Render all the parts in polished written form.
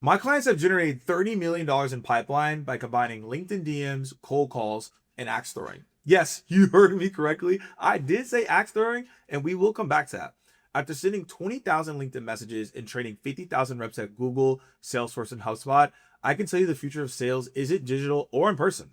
My clients have generated $30 million in pipeline by combining LinkedIn DMs, cold calls, and axe throwing. Yes, you heard me correctly. I did say axe throwing, and we will come back to that. After sending 20,000 LinkedIn messages and training 50,000 reps at Google, Salesforce, and HubSpot, I can tell you the future of sales isn't digital or in person.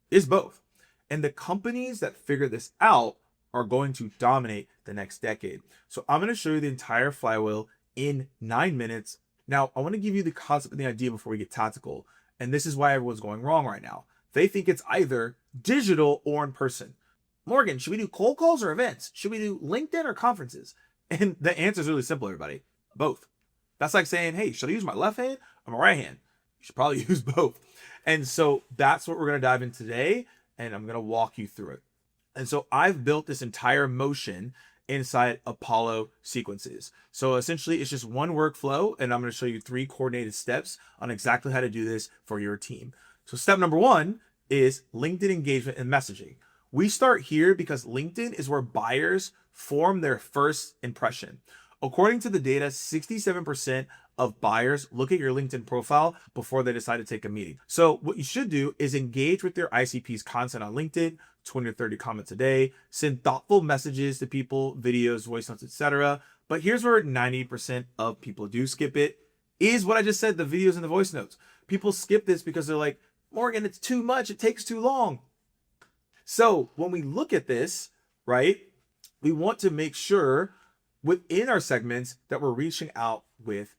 It's both. And the companies that figure this out are going to dominate the next decade. So I'm going to show you the entire flywheel in 9 minutes. Now, I want to give you the concept and the idea before we get tactical. And this is why everyone's going wrong right now. They think it's either digital or in person. Morgan, should we do cold calls or events? Should we do LinkedIn or conferences? And the answer is really simple, everybody. Both. That's like saying, hey, should I use my left hand or my right hand? You should probably use both. And so that's what we're going to dive in today. And I'm going to walk you through it. And so I've built this entire motion inside Apollo sequences. So essentially it's just one workflow, and I'm going to show you 3 coordinated steps on exactly how to do this for your team. So step number 1 is LinkedIn engagement and messaging. We start here because LinkedIn is where buyers form their first impression. According to the data, 67% of buyers look at your LinkedIn profile before they decide to take a meeting. So what you should do is engage with your ICP's content on LinkedIn, 20 or 30 comments a day, send thoughtful messages to people, videos, voice notes, etc. But here's where 90% of people do skip it, is what I just said, the videos and the voice notes. People skip this because they're like, Morgan, it's too much, it takes too long. So when we look at this, right, we want to make sure within our segments that we're reaching out with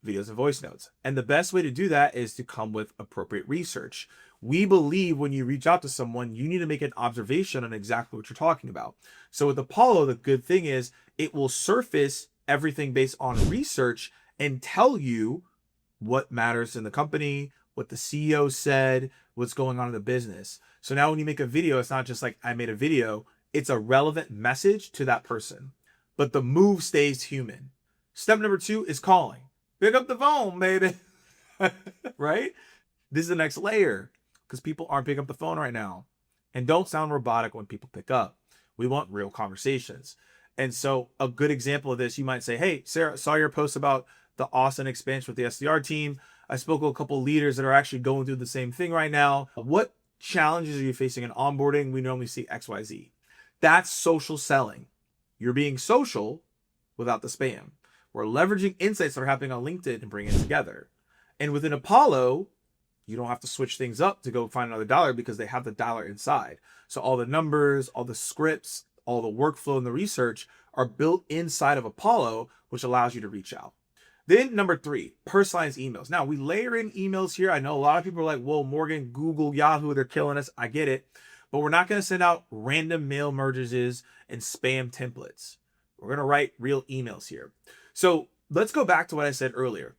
videos and voice notes. And the best way to do that is to come with appropriate research. We believe when you reach out to someone, you need to make an observation on exactly what you're talking about. So with Apollo, the good thing is it will surface everything based on research and tell you what matters in the company, what the CEO said, what's going on in the business. So now when you make a video, it's not just like I made a video, it's a relevant message to that person. But the move stays human. Step number 2 is calling. Pick up the phone, baby. Right? This is the next layer because people aren't picking up the phone right now. And don't sound robotic when people pick up. We want real conversations. And so a good example of this, you might say, hey, Sarah, saw your post about the Austin expansion with the SDR team. I spoke with a couple of leaders that are actually going through the same thing right now. What challenges are you facing in onboarding? We normally see XYZ. That's social selling. You're being social without the spam. We're leveraging insights that are happening on LinkedIn and bringing it together. And within Apollo, you don't have to switch things up to go find another dollar because they have the dollar inside. So all the numbers, all the scripts, all the workflow and the research are built inside of Apollo, which allows you to reach out. Then number 3, personalized emails. Now we layer in emails here. I know a lot of people are like, whoa, Morgan, Google, Yahoo, they're killing us. I get it. But we're not going to send out random mail merges and spam templates. We're going to write real emails here. So let's go back to what I said earlier.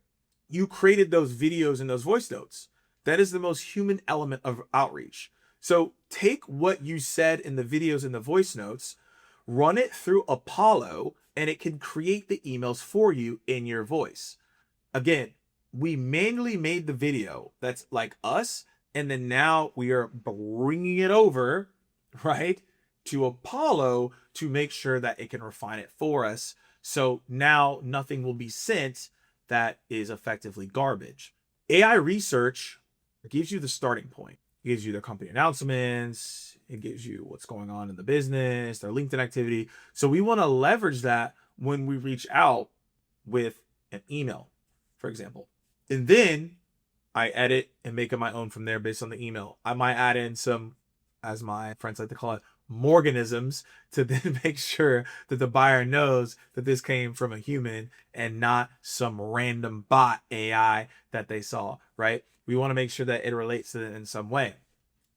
You created those videos and those voice notes. That is the most human element of outreach. So take what you said in the videos and the voice notes, run it through Apollo, and it can create the emails for you in your voice. Again, we manually made the video that's like us, and then now we are bringing it over, right, to Apollo to make sure that it can refine it for us. So now nothing will be sent that is effectively garbage. AI research gives you the starting point. It gives you their company announcements. It gives you what's going on in the business, their LinkedIn activity. So we want to leverage that when we reach out with an email, for example. And then I edit and make it my own from there based on the email. I might add in some, as my friends like to call it, Morganisms to then make sure that the buyer knows that this came from a human and not some random bot AI that they saw, right? We want to make sure that it relates to it in some way.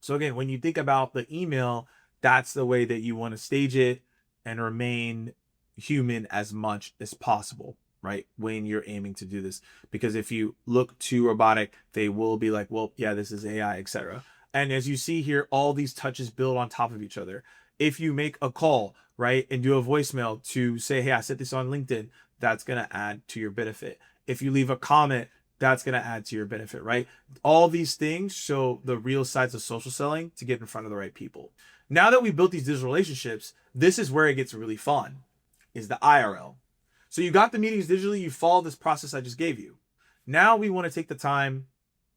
So again, when you think about the email, that's the way that you want to stage it and remain human as much as possible, right? When you're aiming to do this, because if you look too robotic, they will be like, well, yeah, this is AI, etc. And as you see here, all these touches build on top of each other. If you make a call, right, and do a voicemail to say, hey, I said this on LinkedIn, that's going to add to your benefit. If you leave a comment, that's going to add to your benefit, right? All these things show the real sides of social selling to get in front of the right people. Now that we built these digital relationships, this is where it gets really fun, is the IRL. So you got the meetings digitally, you follow this process I just gave you. Now we want to take the time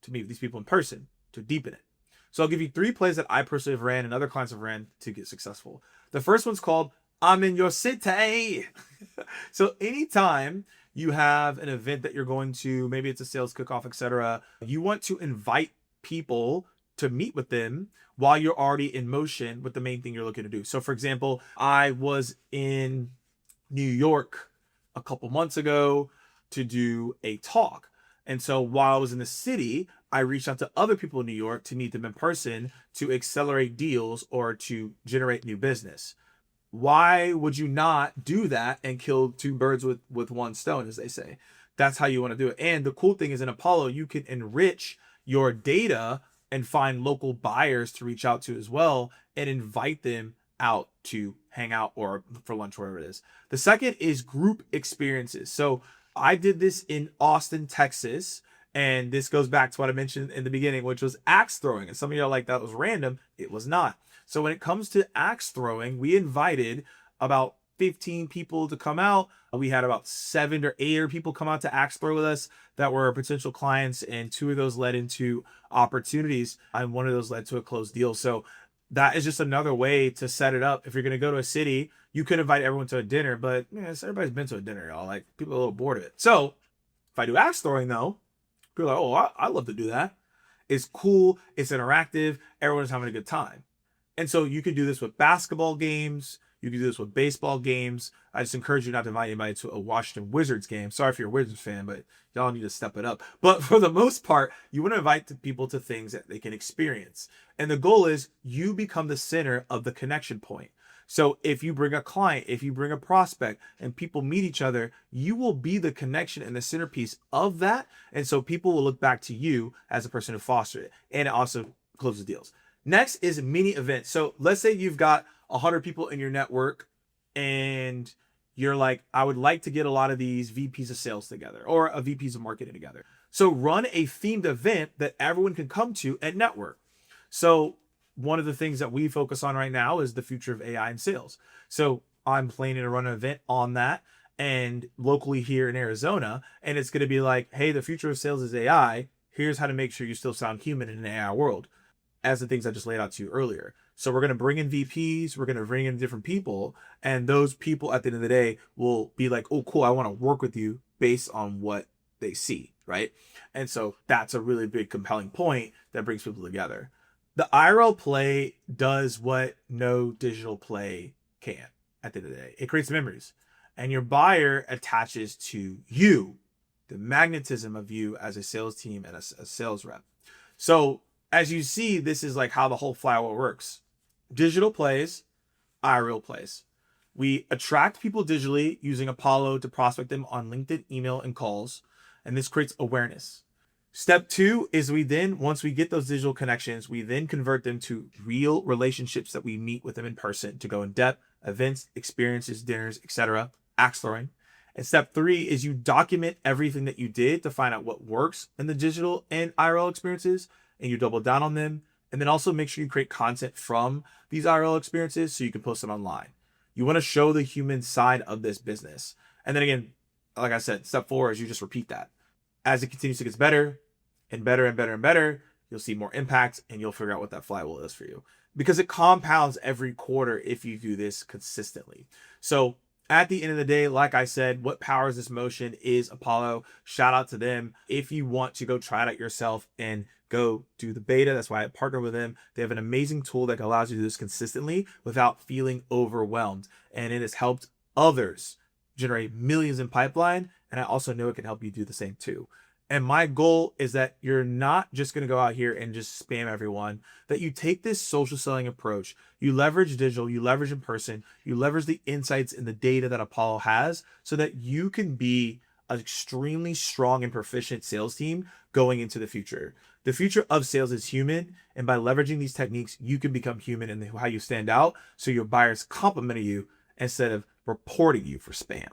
to meet with these people in person to deepen it. So I'll give you 3 plays that I personally have ran and other clients have ran to get successful. The first one's called I'm in your city. So anytime you have an event that you're going to, maybe it's a sales kickoff, etc., you want to invite people to meet with them while you're already in motion with the main thing you're looking to do. So for example, I was in New York a couple months ago to do a talk. And so while I was in the city, I reached out to other people in New York to meet them in person to accelerate deals or to generate new business. Why would you not do that and kill 2 birds with 1 stone, as they say? That's how you want to do it. And the cool thing is in Apollo, you can enrich your data and find local buyers to reach out to as well and invite them out to hang out or for lunch, wherever it is. The second is group experiences. So I did this in Austin, Texas. And this goes back to what I mentioned in the beginning, which was axe throwing. And some of y'all are like, that was random. It was not. So when it comes to axe throwing, we invited about 15 people to come out. We had about 7 or 8 people come out to axe throw with us that were potential clients. And 2 of those led into opportunities. And 1 of those led to a closed deal. So that is just another way to set it up. If you're going to go to a city, you could invite everyone to a dinner, but everybody's been to a dinner, y'all. Like, people are a little bored of it. So if I do axe throwing though, people are like, oh, I love to do that. It's cool. It's interactive. Everyone's having a good time. And so you can do this with basketball games. You can do this with baseball games. I just encourage you not to invite anybody to a Washington Wizards game. Sorry if you're a Wizards fan, but y'all need to step it up. But for the most part, you want to invite people to things that they can experience. And the goal is you become the center of the connection point. So if you bring a client, if you bring a prospect and people meet each other, you will be the connection and the centerpiece of that. And so people will look back to you as a person who fostered it. And it also closes deals. Next is mini events. So let's say you've got 100 people in your network and you're like, I would like to get a lot of these VPs of sales together or a VPs of marketing together. So run a themed event that everyone can come to and network. So one of the things that we focus on right now is the future of AI and sales. So I'm planning to run an event on that and locally here in Arizona. And it's going to be like, hey, the future of sales is AI. Here's how to make sure you still sound human in an AI world, as the things I just laid out to you earlier. So we're going to bring in VPs, we're going to bring in different people, and those people at the end of the day will be like, oh, cool, I want to work with you based on what they see, right? And so that's a really big compelling point that brings people together. The IRL play does what no digital play can at the end of the day. It creates memories, and your buyer attaches to you, the magnetism of you as a sales team and a sales rep. So as you see, this is like how the whole flywheel works. Digital plays, IRL plays. We attract people digitally using Apollo to prospect them on LinkedIn, email, and calls. And this creates awareness. Step 2 is once we get those digital connections, we then convert them to real relationships that we meet with them in person to go in depth, events, experiences, dinners, etc. Axe throwing. And step 3 is you document everything that you did to find out what works in the digital and IRL experiences, and you double down on them. And then also make sure you create content from these IRL experiences so you can post it online. You want to show the human side of this business. And then again, like I said, step 4 is you just repeat that. As it continues to get better and better and better and better, you'll see more impact and you'll figure out what that flywheel is for you. Because it compounds every quarter if you do this consistently. So at the end of the day, like I said, what powers this motion is Apollo. Shout out to them. If you want to go try it out yourself and go do the beta, that's why I partner with them. They have an amazing tool that allows you to do this consistently without feeling overwhelmed. And it has helped others generate millions in pipeline. And I also know it can help you do the same too. And my goal is that you're not just going to go out here and just spam everyone, that you take this social selling approach, you leverage digital, you leverage in person, you leverage the insights and the data that Apollo has so that you can be an extremely strong and proficient sales team going into the future. The future of sales is human. And by leveraging these techniques, you can become human in how you stand out. So your buyers compliment you instead of reporting you for spam.